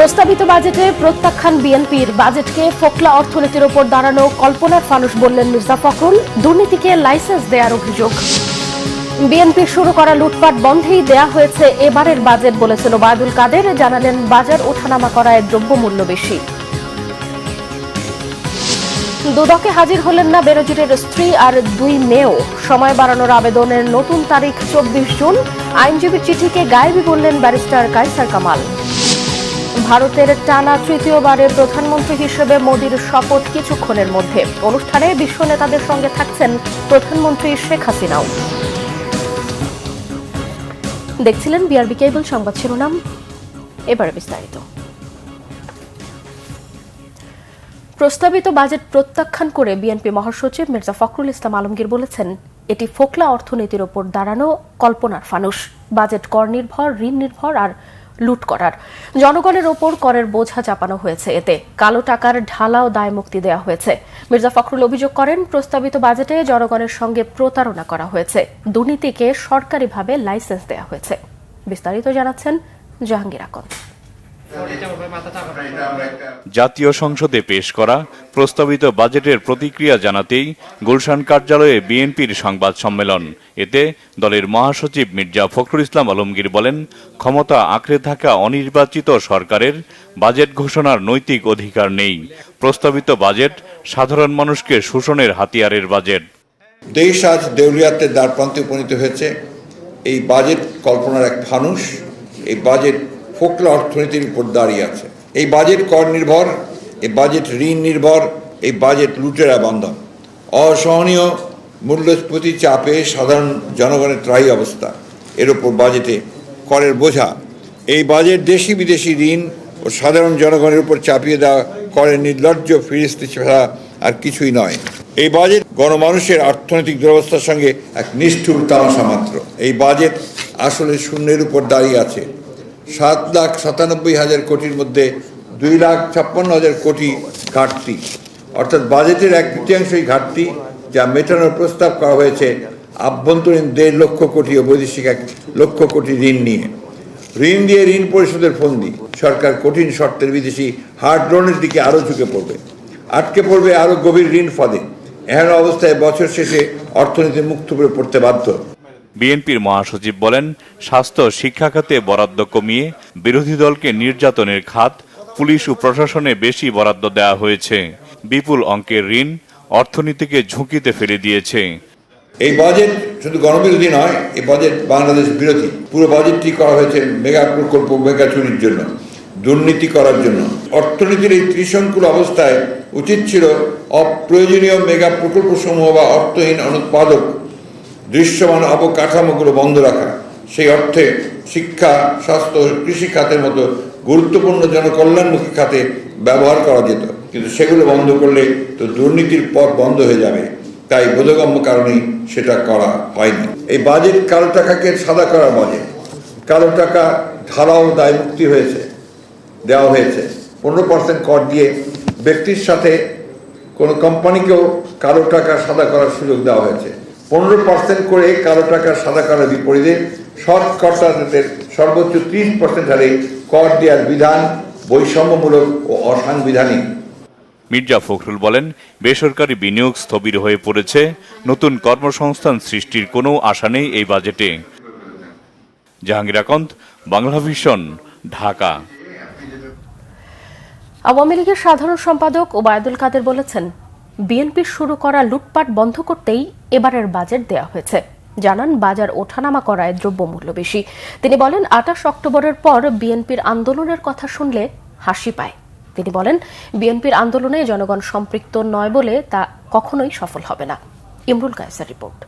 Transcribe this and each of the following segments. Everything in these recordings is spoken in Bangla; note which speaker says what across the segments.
Speaker 1: প্রস্তাবিত বাজেটে প্রত্যাখ্যান বিএনপির। বাজেটকে ফোকলা অর্থনীতির ওপর দাঁড়ানো কল্পনার ফানুস বললেন মির্জা ফখরুল। দুর্নীতিকে লাইসেন্স দেওয়ার অভিযোগ। বিএনপির শুরু করা লুটপাট বন্ধেই দেয়া হয়েছে এবারের বাজেট বলেছেন ওবায়দুল কাদের। জানালেন বাজার ওঠানামা করায় দ্রব্যমূল্য বেশি। দুদকে হাজির হলেন না বেনজিরের স্ত্রী আর দুই মেয়েও। সময় বাড়ানোর আবেদনের নতুন তারিখ 24 জুন। আইনজীবীর চিঠিকে গায়েবী বললেন ব্যারিস্টার কায়সার কামাল। ভারতের টানা তৃতীয়বারের প্রধানমন্ত্রী হিসেবে মোদির শপথ কিছুক্ষণের মধ্যে। অনুষ্ঠানে বিশ্ব নেতাদের সঙ্গে থাকছেন প্রধানমন্ত্রী শেখ হাসিনাও। দেখছিলেন বিআরবি কেবল সংবাদ শিরোনাম, এবারে বিস্তারিত। প্রস্তাবিত বাজেট প্রত্যাখ্যান করে বিএনপি মহাসচিব মির্জা ফখরুল ইসলাম আলমগীর বলেছেন, এটি ফোকলা অর্থনীতির ওপর দাঁড়ানো কল্পনার ফানুস। বাজেট কর নির্ভর, ঋণ নির্ভর আর লুট করার। জনগণের ওপর করের বোঝা চাপানো হয়েছে। এতে কালো টাকার ঢালাও দায় মুক্তি দেওয়া হয়েছে। মির্জা ফখরুল অভিযোগ করেন, প্রস্তাবিত বাজেটে জনগণের সঙ্গে প্রতারণা করা হয়েছে। দুর্নীতিকে সরকারিভাবে লাইসেন্স দেওয়া হয়েছে। বিস্তারিত জানাচ্ছেন জাহাঙ্গীর আকন্দ।
Speaker 2: জাতীয় সংসদে পেশ করা প্রস্তাবিত বাজেটের প্রতিক্রিয়া জানাতেই গুলশান কার্যালয়ে বিএনপির সংবাদ সম্মেলন। এতে দলের মহাসচিব মির্জা ফখরুল ইসলাম আলমগীর বলেন, ক্ষমতা আঁকড়ে থাকা অনির্বাচিত সরকারের বাজেট ঘোষণার নৈতিক অধিকার নেই। প্রস্তাবিত বাজেট সাধারণ মানুষকে শোষণের হাতিয়ারের বাজেট।
Speaker 3: দেশ আজ দেউলিয়াতের দ্বারপ্রান্তে উপনীত হয়েছে। এই বাজেট কল্পনার এক ফানুস। এই বাজেট ফোকলা অর্থনীতির উপর দাঁড়িয়ে আছে। এই বাজেট কর নির্ভর, এই বাজেট ঋণ নির্ভর, এই বাজেট লুটেরা বন্ধন। অসহনীয় মূল্যস্ফীতি চাপে সাধারণ জনগণের ত্রাহি অবস্থা। এর উপর বাজেটে করের বোঝা। এই বাজেট দেশি বিদেশি ঋণ ও সাধারণ জনগণের উপর চাপিয়ে দেওয়া করের নির্লজ্জ ফিরিস্তি ছাড়া আর কিছুই নয়। এই বাজেট গণমানুষের অর্থনৈতিক দুরবস্থার সঙ্গে এক নিষ্ঠুর তামাশা মাত্র। এই বাজেট আসলে শূন্যের উপর দাঁড়িয়ে আছে। 7,97,000 কোটির মধ্যে 2,56,000 কোটি ঘাটতি, অর্থাৎ বাজেটের 1/3 ঘাটতি, যা মেটানোর প্রস্তাব করা হয়েছে আভ্যন্তরীণ 1.5 লক্ষ কোটি ও বৈদেশিক 1 লক্ষ কোটি ঋণ নিয়ে। ঋণ দিয়ে ঋণ পরিশোধের ফন্দি। সরকার কঠিন শর্তের বিদেশি হার্ড লোনের দিকে আরও ঝুঁকে পড়বে, আটকে পড়বে আরও গভীর ঋণ ফাঁদে। এহেন অবস্থায় বছর শেষে অর্থনীতি মুখ থুবড়ে পড়তে বাধ্য।
Speaker 2: বিএনপির মহাসচিব বলেন, স্বাস্থ্য শিক্ষা খাতে বরাদ্দ কমিয়ে বিরোধী দলকে নির্যাতনের খাত, পুলিশ ও প্রশাসনে বেশি বরাদ্দ দেওয়া হয়েছে। বিপুল অঙ্কের ঋণ অর্থনীতিকে ঝুঁকিতে ফেলে দিয়েছে।
Speaker 3: এই বাজেট শুধু গণবিরোধী নয়, এই বাজেট বাংলাদেশ বিরোধী। পুরো বাজেটটি করা হয়েছে মেগা প্রকল্প, মেগা চুরির জন্য, দুর্নীতি করার জন্য। অর্থনীতির এই ত্রিসংকুল অবস্থায় উচিত ছিল অপ্রয়োজনীয় মেগা প্রকল্প সমূহ বা অর্থহীন অনুৎপাদক দৃশ্যমান অবকাঠামোগুলো বন্ধ রাখা। সেই অর্থে শিক্ষা, স্বাস্থ্য, কৃষি খাতের মতো গুরুত্বপূর্ণ জনকল্যাণমুখী খাতে ব্যবহার করা যেত। কিন্তু সেগুলো বন্ধ করলে তো দুর্নীতির পথ বন্ধ হয়ে যাবে। তাই বোধগম্য কারণেই সেটা করা হয়নি। এই বাজেট কালো টাকাকে সাদা করার বাজেট। কালো টাকা ঢালাও দায় মুক্তি দেওয়া হয়েছে। 15% কর দিয়ে ব্যক্তির সাথে কোনো কোম্পানিকেও কালো টাকা সাদা করার সুযোগ দেওয়া হয়েছে। 15% করে কালো টাকা সাদা করার বিপরীতে সৎ করদাতাদের সর্বোচ্চ 30% হারে কর দেওয়ার বিধান বৈষম্যমূলক ও অসাংবিধানিক।
Speaker 2: মির্জা ফখরুল বলেন, বেসরকারি বিনিয়োগ স্থবির হয়ে পড়েছে। নতুন কর্মসংস্থান সৃষ্টির কোনো আশা নেই এই বাজেটে। জাহাঙ্গীর আকন্দ, বাংলা ভিশন, ঢাকা।
Speaker 1: আওয়ামী লীগের সাধারণ সম্পাদক ওবায়দুল কাদের বলেছেন, বিএনপির শুরু করা লুটপাট বন্ধ করতেই এবারের বাজেট দেয়া হয়েছে। জানান, বাজার ওঠানামা করায় দ্রব্যমূল্য বেশি। তিনি বলেন, 28 অক্টোবরের পর বিএনপির আন্দোলনের কথা শুনলে হাসি পায়। তিনি বলেন, বিএনপির আন্দোলনে জনগণ সম্পৃক্ত নয় বলে তা কখনোই সফল হবে না। ইমরুল কায়েসার রিপোর্ট।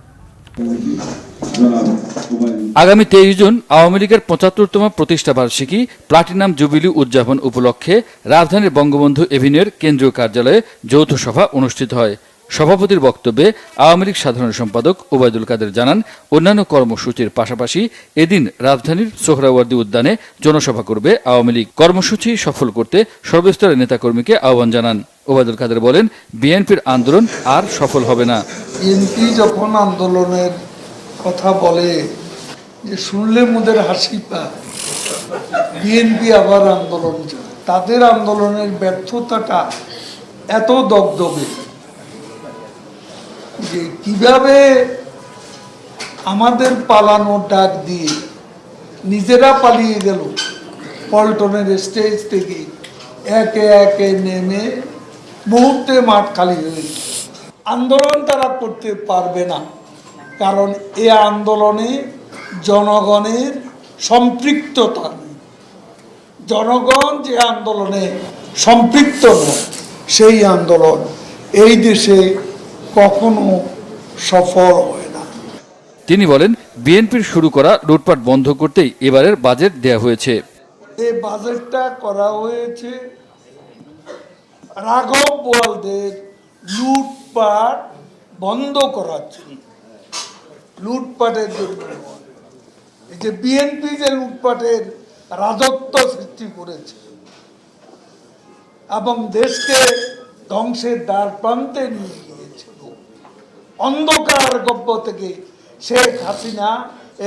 Speaker 4: আগামী 23 জুন আওয়ামী লীগের 75তম প্রতিষ্ঠা বার্ষিকী প্লাটিনাম জুবিলি উদযাপন উপলক্ষে রাজধানীর বঙ্গবন্ধু এভিনিউর কেন্দ্রীয় কার্যালয়ে যৌথ সভা অনুষ্ঠিত হয়। সভাপতির বক্তব্যে আওয়ামী লীগ সাধারণ সম্পাদক ওবায়দুল কাদের জানান, অন্যান্য কর্মসূচির পাশাপাশি এদিন রাজধানীর সোহরাওয়ার্দী উদ্যানে জনসভা করবে আওয়ামী লীগ। কর্মসূচি সফল করতে সর্বস্তরের নেতাকর্মীকে আহ্বান জানান। ওবায়দুল কাদের বলেন, বিএনপির আন্দোলন আর সফল হবে না।
Speaker 5: বিএনপি যখন আন্দোলনের কথা বলে, যে শুনলে মুদের হাসি পায়, বিএনপি আবার আন্দোলন চায়। তাদের আন্দোলনের ব্যর্থতাটা এত দগদগে যে কিভাবে আমাদের পালানোর ডাক দিয়ে নিজেরা পালিয়ে গেল পল্টনের স্টেজ থেকে, একে একে নেমে মুহূর্তে মাঠ খালি হয়ে গেল। আন্দোলন তারা করতে পারবে না, কারণ এ আন্দোলনে জনগণের সম্পৃক্ততা নেই। জনগণ যে আন্দোলনে সম্পৃক্ত নয়, সেই আন্দোলন এই দেশে কখনো সফল হয় না।
Speaker 4: তিনি বলেন, বিএনপির শুরু করা লুটপাট বন্ধ করতেই এবারের বাজেট দেয়া হয়েছে।
Speaker 5: এই বাজেটটা করা হয়েছে রাঘব বোয়ালদের লুটপাট বন্ধ করার জন্য, লুটপাটের জন্য। এই যে বিএনপি যে লুটপাটের রাজত্ব সৃষ্টি করেছে এবং দেশকে ধ্বংসের দ্বার প্রান্তে নিয়ে গিয়েছিল, অন্ধকার গব্য থেকে শেখ হাসিনা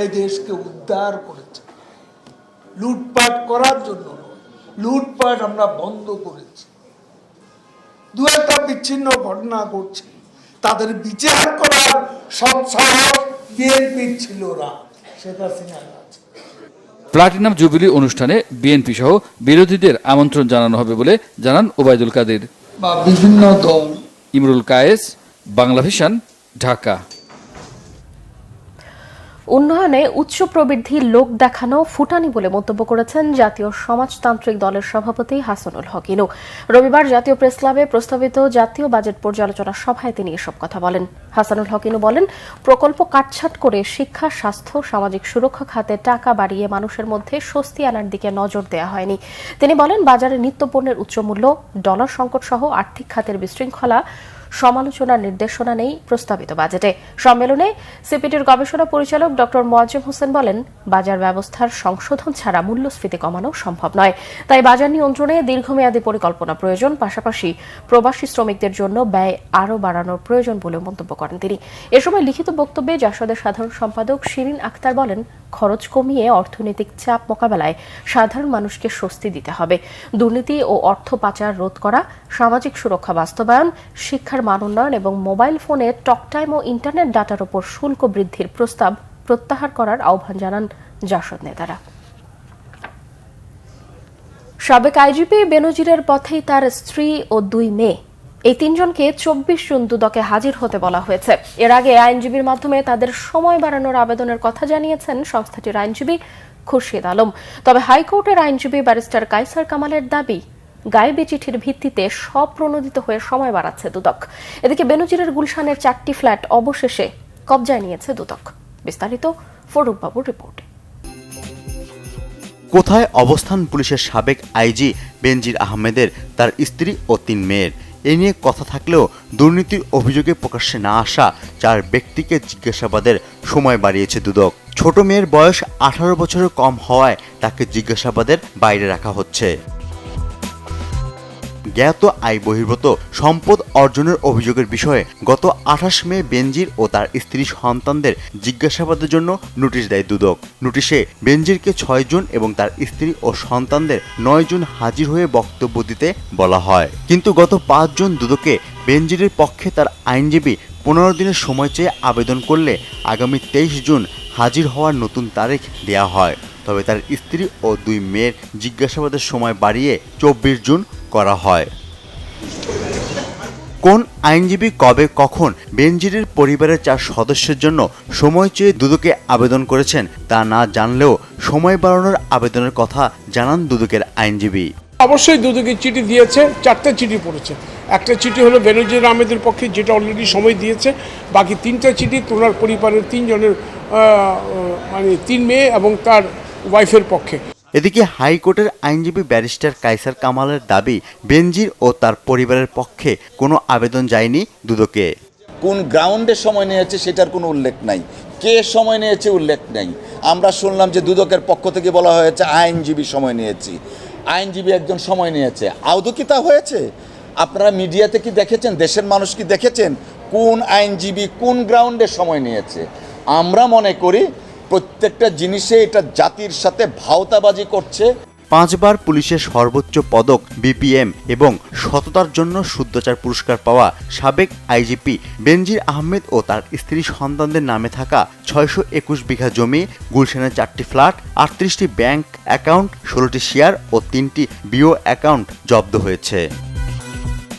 Speaker 5: এই দেশকে উদ্ধার করেছে। লুটপাট করার জন্য লুটপাট আমরা বন্ধ করেছি। দু একটা বিচ্ছিন্ন ঘটনা ঘটছে, তাদের বিচার করার সৎসাহস বিএনপির ছিল না, শেখ হাসিনার আছে।
Speaker 4: প্লাটিনাম জুবিলি অনুষ্ঠানে বিএনপি সহ বিরোধীদের আমন্ত্রণ জানানো হবে বলে জানান ওবায়দুল কাদের।
Speaker 5: বা বিভিন্ন দল।
Speaker 4: ইমরুল কায়েস, বাংলা ভিশন, ঢাকা।
Speaker 1: উন্নয়নে উচ্চ প্রবৃদ্ধি লোক দেখানো ফুটানি বলে মন্তব্য করেছেন জাতীয় সমাজতান্ত্রিক দলের সভাপতি হাসানুল হক ইনু। রবিবার জাতীয় প্রেস ক্লাবে প্রস্তাবিত জাতীয় বাজেট পর্যালোচনা সভায় তিনি এসব কথা বলেন। হাসানুল হক ইনু বলেন, প্রকল্প কাটছাঁট করে শিক্ষা, স্বাস্থ্য, সামাজিক সুরক্ষা খাতে টাকা বাড়িয়ে মানুষের মধ্যে স্বস্তি আনার দিকে নজর দেওয়া হয়নি। তিনি বলেন, বাজারে নিত্যপণ্যের উচ্চমূল্য, ডলার সংকট সহ আর্থিক খাতের বিশৃঙ্খলা সমালোচনার নির্দেশনা নেই প্রস্তাবিত বাজেটে। সম্মেলনে সিপিডির গবেষণা পরিচালক ডক্টর মোয়াজ্জেম হোসেন বলেন, বাজার ব্যবস্থার সংশোধন ছাড়া মূল্যস্ফীতি কমানো সম্ভব নয়। তাই বাজার নিয়ন্ত্রণে দীর্ঘমেয়াদী পরিকল্পনা প্রয়োজন, পাশাপাশি প্রবাসী শ্রমিকদের জন্য ব্যয় আরও বাড়ানোর প্রয়োজন বলে মন্তব্য করেন তিনি। এ সময় লিখিত বক্তব্যে জাসদের সাধারণ সম্পাদক শিরিন আক্তার বলেন, খরচ কমিয়ে অর্থনৈতিক চাপ মোকাবেলায় সাধারণ মানুষকে স্বস্তি দিতে হবে। দুর্নীতি ও অর্থ পাচার রোধ করা, সামাজিক সুরক্ষা বাস্তবায়ন, শিক্ষার মান উন্নয়ন এবং মোবাইল ফোনে টক টাইম ও ইন্টারনেট ডাটার উপর শুল্ক বৃদ্ধির প্রস্তাব প্রত্যাহার করার আহ্বান জানান জাসদ নেতারা। সাবেক আইজিপি বেনজিরের পথেই তার স্ত্রী ও 2 মেয়ে, এই 3 জনকে 24 জুন দুদকে হাজির হতে বলা হয়েছে। এর আগে আইনজীবীর মাধ্যমে তাদের সময় বাড়ানোর আবেদনের কথা জানিয়েছেন সংস্থাটির আইনজীবী খুরশিদ আলম। তবে হাইকোর্টের আইনজীবী ব্যারিস্টার কায়সার কামালের দাবি, গায়েবী চিঠির ভিত্তিতে স্বপ্রণোদিত হয়ে সময় বাড়াচ্ছে দুদক। এদিকে বেনজিরের গুলশানের 4টি ফ্ল্যাট অবশেষে কবজায় নিয়েছে দুদক। বিস্তারিত ফরুক বাবুর রিপোর্টে।
Speaker 6: কোথায় অবস্থান পুলিশের সাবেক আইজি বেনজির আহমেদের, তার স্ত্রী ও 3 মেয়ের? এ নিয়ে কথা থাকলেও দুর্নীতির অভিযোগে প্রকাশ্যে না আসা 4 ব্যক্তিকে জিজ্ঞাসাবাদের সময় বাড়িয়েছে দুদক। ছোট মেয়ের বয়স 18 বছরের কম হওয়ায় তাকে জিজ্ঞাসাবাদের বাইরে রাখা হচ্ছে। জ্ঞাত আয় বহির্ভূত সম্পদ অর্জনের অভিযোগের বিষয়ে গত 28 মে বেনজির ও তার স্ত্রী সন্তানদের জিজ্ঞাসাবাদের জন্য নোটিশ দেয় দুদক। নোটিশে বেনজিরকে 6 জন এবং তার স্ত্রী ও সন্তানদের 9 জন হাজির হয়ে বক্তব্য দিতে বলা হয়। কিন্তু গত 5 জন দুদকে বেনজিরের পক্ষে তার আইনজীবী 15 দিনের সময় চেয়ে আবেদন করলে আগামী 23 জুন হাজির হওয়ার নতুন তারিখ দেয়া হয়। তবে তার স্ত্রী ও 2 মেয়ের জিজ্ঞাসাবাদের সময় বাড়িয়ে 24 জুন করা হয়। কোন আইনজীবী কবে কখন বেনজিরের পরিবারের 4 সদস্যের জন্য সময় চেয়ে দুদকে আবেদন করেছেন তা না জানলেও সময় বাড়ানোর আবেদনের কথা জানান দুদকের আইনজীবী।
Speaker 7: অবশ্যই দুদকে চিঠি দিয়েছে, 4টে চিঠি পড়েছে। একটা চিঠি হলো বেনজির আহমেদের পক্ষে, যেটা অলরেডি সময় দিয়েছে। বাকি 3টা চিঠি তোনার পরিবারের 3 জনের মানে 3 মেয়ে এবং তার ওয়াইফের পক্ষে।
Speaker 6: এদিকে হাইকোর্টের আইনজীবী ব্যারিস্টার কায়সার কামালের দাবি, বেনজির ও তার পরিবারের পক্ষে কোনো আবেদন যায়নি দুদকে।
Speaker 8: কোন গ্রাউন্ডে সময় নিয়েছে সেটার কোনো উল্লেখ নাই, কে সময় নিয়েছে উল্লেখ নেই। আমরা শুনলাম যে দুদকের পক্ষ থেকে বলা হয়েছে আইনজীবী সময় নিয়েছি, আইনজীবী একজন সময় নিয়েছে। আদৌ কি তা হয়েছে? আপনারা মিডিয়াতে কি দেখেছেন? দেশের মানুষ কি দেখেছেন কোন আইনজীবী কোন গ্রাউন্ডে সময় নিয়েছে? আমরা মনে করি প্রত্যেকটা জিনিসে এটা জাতির সাথে ভাওতাবাজি করছে।
Speaker 6: 5 বার পুলিশের সর্বোচ্চ পদক বিপিএম এবং সততার জন্য শুদ্ধাচার পুরস্কার পাওয়া সাবেক আইজিপি বেনজির আহমেদ ও তার স্ত্রী সন্তানদের নামে থাকা 621 বিঘা জমি, গুলশানের 4টি ফ্ল্যাট, 38টি ব্যাংক অ্যাকাউন্ট, 16টি শেয়ার ও 3টি বিও অ্যাকাউন্ট জব্দ হয়েছে।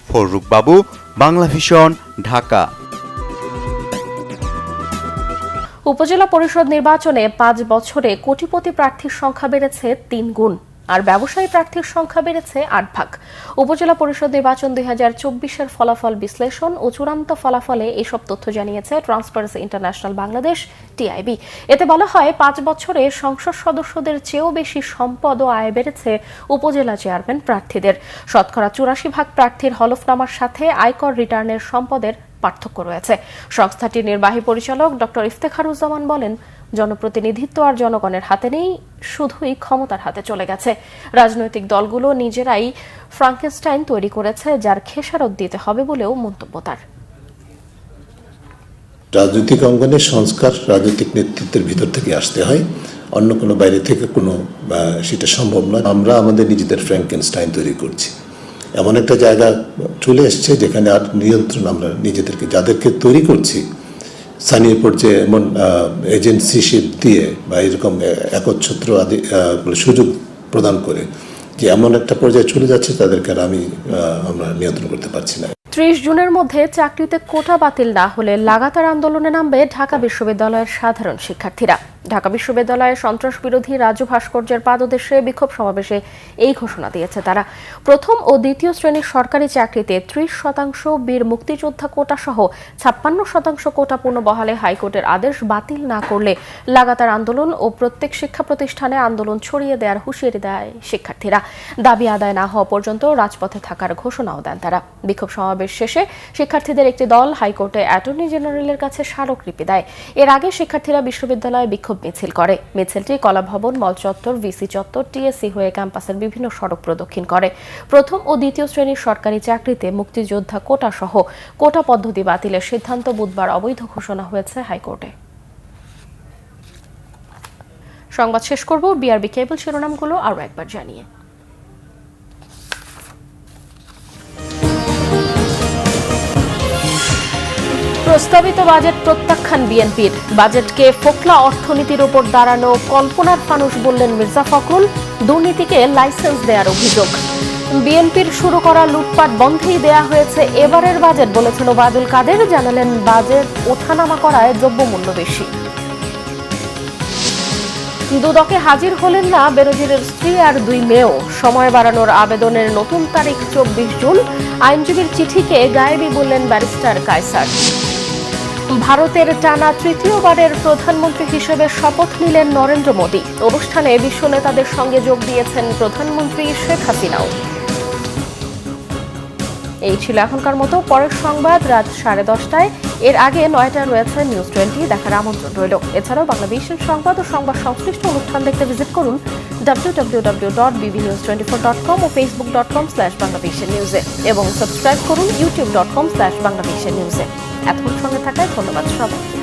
Speaker 6: ফররুক বাবু, বাংলা ভিশন, ঢাকা।
Speaker 1: উপজেলা পরিষদ নির্বাচনে 5 বছরে কোটিপতি প্রার্থীর সংখ্যা বেড়েছে 3 গুণ, আর ব্যবসায়ী প্রার্থীর সংখ্যা বেড়েছে 8 ভাগ। উপজেলা পরিষদ নির্বাচন 2024-এর ফলাফল বিশ্লেষণ ও চূড়ান্ত ফলাফলে এসব তথ্য জানিয়েছে ট্রান্সপারেন্সি ইন্টারন্যাশনাল বাংলাদেশ টিআইবি। এতে বলা হয় 5 বছরে সংসদ সদস্যদের চেয়েও বেশি সম্পদ ও আয় বেড়েছে উপজেলা চেয়ারম্যান প্রার্থীদের। শতকরা 84 ভাগ প্রার্থীর হলফনামার সাথে আয়কর রিটার্নের সম্পদের পার্থক্য রয়েছে। সংস্থাটির নির্বাহী পরিচালক ডক্টর ইফতেখারুজ্জামান বলেন, জনপ্রতিনিধিত্ব আর জনগণের হাতে নেই, শুধুই ক্ষমতার হাতে চলে গেছে। রাজনৈতিক দলগুলো নিজেরাই ফ্রাঙ্কেনস্টাইন তৈরি করেছে, যার খেসারত দিতে হবে বলেও মন্তব্য তার।
Speaker 9: রাজনৈতিক অঙ্গনের সংস্কার রাজনৈতিক নেতৃত্বের ভিতর থেকে আসতে হয়, অন্য কোনো বাইরে থেকে কোনো সেটা সম্ভব নয়। আমরা আমাদের নিজেদের ফ্রাঙ্কেনস্টাইন তৈরি করছি। এমন একটা জায়গা চলে এসছে যেখানে আর নিয়ন্ত্রণ আমরা নিজেদেরকে যাদেরকে তৈরি করছি স্থানীয় পর্যায়ে এমন এজেন্সিশিপ দিয়ে বা এরকম একচ্ছত্র আদি সুযোগ প্রদান করে যে এমন একটা পর্যায়ে চলে যাচ্ছে তাদেরকে আর আমরা নিয়ন্ত্রণ করতে পারছি না।
Speaker 1: 30 জুনের মধ্যে চাকরিতে কোটা বাতিল না হলে লাগাতার আন্দোলনে নামবে ঢাকা বিশ্ববিদ্যালয়ের সাধারণ শিক্ষার্থীরা। ঢাকা বিশ্ববিদ্যালয়ে সন্ত্রাস বিরোধী রাজু ভাস্কর্যের পাদদেশে বিক্ষোভ সমাবেশে এই ঘোষণা দিয়েছে তারা। প্রথম ও দ্বিতীয় শ্রেণীর সরকারি চাকরিতে 30% বীর মুক্তিযোদ্ধা কোটা সহ 56% কোটা পুনর্বহালে হাইকোর্টের আদেশ বাতিল না করলে লাগাতার আন্দোলন ও প্রত্যেক শিক্ষা প্রতিষ্ঠানে আন্দোলন ছড়িয়ে দেওয়ার হুঁশিয়ারি দেয় শিক্ষার্থীরা। দাবি আদায় না হওয়া পর্যন্ত রাজপথে থাকার ঘোষণাও দেন তারা। বিক্ষোভ সমাবেশ শেষে শিক্ষার্থীদের একটি দল হাইকোর্টে অ্যাটর্নি জেনারেলের কাছে স্মারকলিপি দেয়। এর আগে শিক্ষার্থীরা বিশ্ববিদ্যালয়ে বিক্ষোভ মিছিল করে। মিছিলটি কলা ভবন, মল চত্বর, ভিসি চত্বর, টিএসসি হয়ে ক্যাম্পাসের বিভিন্ন সড়ক প্রদক্ষিণ করে। প্রথম ও দ্বিতীয় শ্রেণীর সরকারি চাকরিতে মুক্তিযোদ্ধা কোটা সহ কোটা পদ্ধতি বাতিলের সিদ্ধান্ত বুধবার অবৈধ ঘোষণা হয়েছে হাইকোর্টে। সংবাদ শেষ করব বিআরবি কেবল শিরোনামগুলো আরও একবার জানিয়ে। প্রস্তাবিত বাজেট প্রত্যাখ্যান বিএনপির। বাজেটকে ফোকলা অর্থনীতির উপর দাঁড়ানো কল্পনার ফানুস বললেন মির্জা ফখরুল। দুর্নীতিকে লাইসেন্স দেওয়ার অভিযোগ। বিএনপির শুরু করা লুটপাট বন্ধেই দেয়া হয়েছে এবারের বাজেট বলেছেন ওবায়দুল কাদের। জানালেন বাজেট ওঠানামা করায় দ্রব্যমূল্য বেশি। দুদকে হাজির হলেন না বেনজিরের স্ত্রী আর 2 মেয়েও। সময় বাড়ানোর আবেদনের নতুন তারিখ 24 জুন। আইনজীবীর চিঠিকে গায়েবী বললেন ব্যারিস্টার কায়সার। ভারতের টানা তৃতীয়বারের প্রধানমন্ত্রী হিসেবে শপথ নিলেন নরেন্দ্র মোদী। অনুষ্ঠানে বিশ্ব নেতাদের সঙ্গে যোগ দিয়েছেন প্রধানমন্ত্রী শেখ হাসিনাও। এই ছিল এখনকার মতো। পরের সংবাদ রাত 10:30টায়। এর আগে 9টায় রয়েছে নিউজ 20 দেখার আমন্ত্রণ রইল। এছাড়াও বাংলাদেশের সংবাদ ও সংবাদ সংশ্লিষ্ট অনুষ্ঠান দেখতে ভিজিট করুন www.bbnews24.com ও facebook.com/bangladeshi-news এবং সাবস্ক্রাইব করুন youtube.com/bangladeshi-news। এতক্ষণ সঙ্গে থাকায় ধন্যবাদ সবাইকে।